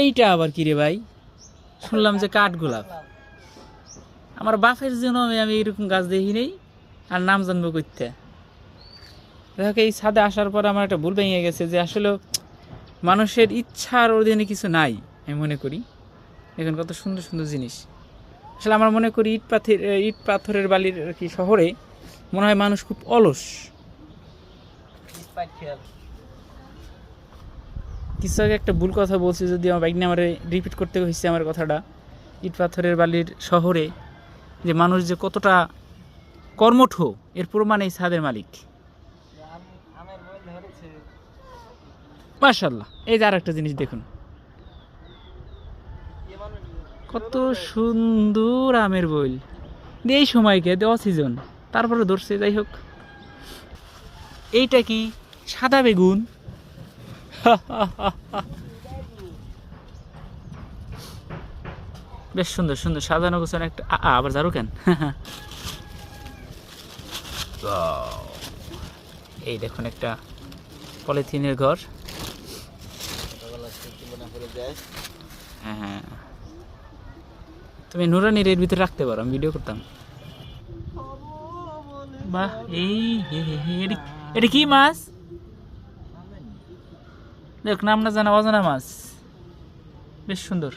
এইটা আবার কি রে ভাই? শুনলাম যে কাঠ গোলাপ। আমার বাপের জন্য আমি এরকম গাছ দেখি নেই, আর নাম জানবো করতে। দেখো এই ছাদে আসার পর আমার একটা ভুল ভেঙে গেছে যে আসলে মানুষের ইচ্ছার অধীনে কিছু নাই, আমি মনে করি। এখন কত সুন্দর সুন্দর জিনিস। আসলে আমার মনে করি ইট পাথরের বালির আর কি শহরে মনে হয় মানুষ খুব অলস। কিছু আগে একটা ভুল কথা বলছি, যদি আমার বাইক নিয়ে আমার রিপিট করতে হয়েছে আমার কথাটা। ইট পাথরের বালির শহরে যে মানুষ যে কতটা কর্মঠ, এর প্রমাণ এই ছাদের মালিক। মাশাআল্লাহ, এই যে আর একটা জিনিস দেখুন, কত সুন্দর আমের বইল। এই সময়কে দেওয়া সিজন, তারপরে ধরছে। যাই হোক, এইটা কি সাদা বেগুন? বেশ সুন্দর সুন্দর সাজানো গোছানো একটা। আবার ঝাড়ু কেন? এই দেখুন একটা পলিথিনের ঘর। হ্যাঁ হ্যাঁ, তুমি নুরানির এর ভিতরে রাখতে পারো, আমি ভিডিও করতাম। বাহ, এই এটা কি মাছ? দেখ, নাম না জানা অজানা মাছ, বেশ সুন্দর।